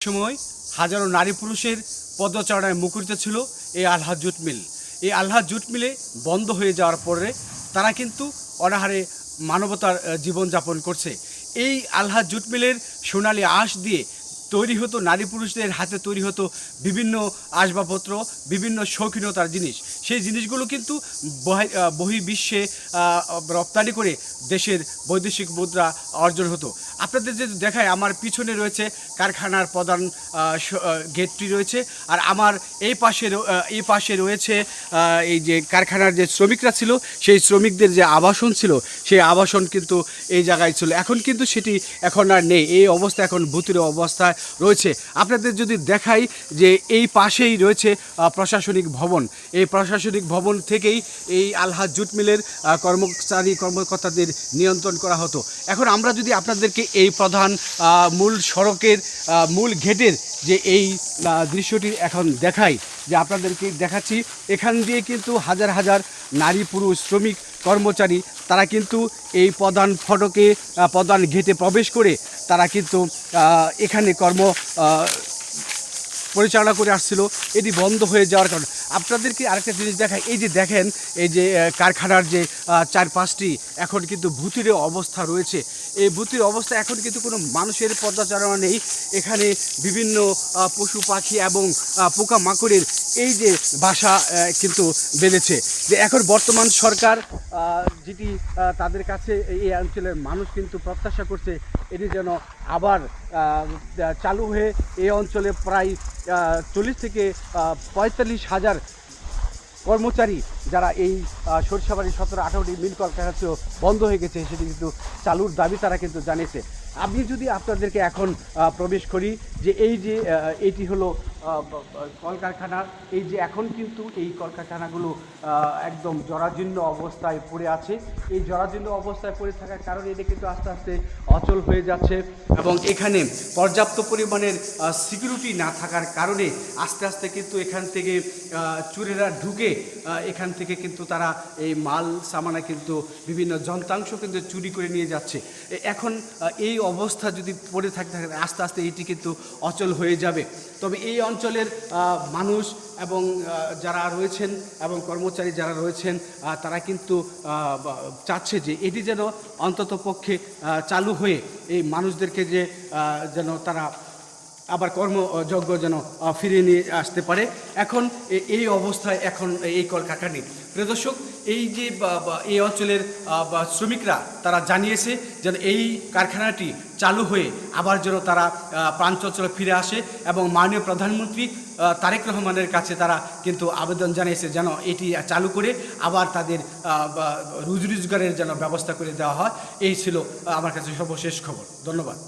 সময় হাজারো নারী পুরুষের পদচারণায় মুখরিত ছিল এই আলহাজ জুট মিল। এই আলহাজ জুট মিলে বন্ধ হয়ে যাওয়ার পরে তারা কিন্তু অনাহারে মানবতার জীবনযাপন করছে। এই আলহাজ জুট মিলের সোনালী আঁশ দিয়ে তৈরি হতো, নারী পুরুষদের হাতে তৈরি হতো বিভিন্ন আসবাবপত্র, বিভিন্ন শৌখিনতার জিনিস। সেই জিনিসগুলো কিন্তু বহির্বিশ্বে রপ্তানি করে দেশের বৈদেশিক মুদ্রা অর্জন হতো। আপনাদের যে দেখায়, আমার পিছনে রয়েছে কারখানার প্রধান গেটটি রয়েছে, আর আমার এই পাশে রয়েছে এই যে কারখানার যে শ্রমিকরা ছিল, সেই শ্রমিকদের যে আবাসন ছিল, সেই আবাসন কিন্তু এই জায়গায় ছিল। এখন কিন্তু সেটি এখন আর নেই, এই অবস্থা এখন ভূতুরে অবস্থায় রয়েছে। আপনাদের যদি দেখাই যে এই পাশেই রয়েছে প্রশাসনিক ভবন। এই প্রশাসনিক ভবন থেকেই এই আলহাজ জুট মিলের কর্মকর্তাদের নিয়ন্ত্রণ করা হতো। এখন আমরা যদি আপনাদেরকে এই প্রধান মূল সড়কের মূল গেটের যে এই দৃশ্যটি এখন দেখাই, যে আপনাদেরকে দেখাচ্ছি, এখান দিয়ে কিন্তু হাজার হাজার নারী পুরুষ শ্রমিক কর্মচারী তারা কিন্তু এই প্রধান ফটকে প্রধান গেটে প্রবেশ করে তারা কিন্তু এখানে পরিচালনা করে আসছিল। এটি বন্ধ হয়ে যাওয়ার কারণে আপনাদেরকে আরেকটা জিনিস দেখায়, এই যে দেখেন, এই যে কারখানার যে চারপাশটি এখন কিন্তু ভূতুরে অবস্থা রয়েছে। এই ভূতুরে অবস্থা এখন কিন্তু কোনো মানুষের পদচারণা নেই। এখানে বিভিন্ন পশু পাখি এবং পোকামাকড়ের এই যে বাসা কিন্তু বেঁধেছে। যে এখন বর্তমান সরকার যেটি তাদের কাছে এই অঞ্চলের মানুষ কিন্তু প্রত্যাশা করছে, এটি যেন আবার চালু হয়ে এই অঞ্চলে প্রায় 40 থেকে 45,000 কর্মচারী যারা এই সরিষাবাড়ি 17-18টি মিল কলকারখানা বন্ধ হয়ে গেছে, সেটি কিন্তু চালুর দাবি তারা কিন্তু জানিয়েছে। আমি যদি আপনাদেরকে এখন প্রবেশ করি, যে এই যে এটি হলো কলকারখানা, এই যে এখন কিন্তু এই কলকারখানাগুলো একদম জরাজীর্ণ অবস্থায় পড়ে আছে। এই জরাজীর্ণ অবস্থায় পড়ে থাকার কারণে এটা কিন্তু আস্তে আস্তে অচল হয়ে যাচ্ছে, এবং এখানে পর্যাপ্ত পরিমাণের সিকিউরিটি না থাকার কারণে আস্তে আস্তে কিন্তু এখান থেকে চোরেরা ঢুকে এখান থেকে কিন্তু তারা এই মাল সামানা কিন্তু বিভিন্ন যন্ত্রাংশ কিন্তু চুরি করে নিয়ে যাচ্ছে। এখন এই অবস্থা যদি পড়ে থাকে আস্তে আস্তে এটি কিন্তু অচল হয়ে যাবে। তবে এই অঞ্চলের মানুষ এবং যারা রয়েছেন এবং কর্মচারী যারা রয়েছেন, তারা কিন্তু চাচ্ছে যে এটি যেন অন্তত পক্ষে চালু হয়ে এই মানুষদেরকে যেন তারা আবার কর্মযোগ্য যেন ফিরিয়ে নিয়ে আসতে পারে। এখন এই অবস্থায় এখন এই কলকারখানা নেই। প্রিয় দর্শক, এই যে এই অঞ্চলের শ্রমিকরা তারা জানিয়েছে যেন এই কারখানাটি চালু হয়ে আবার যেন তারা প্রাণচঞ্চলে ফিরে আসে, এবং মাননীয় প্রধানমন্ত্রী তারেক রহমানের কাছে তারা কিন্তু আবেদন জানিয়েছে যেন এটি চালু করে আবার তাদের রুজি রোজগারের যেন ব্যবস্থা করে দেওয়া হয়। এই ছিল আমার কাছে সর্বশেষ খবর। ধন্যবাদ।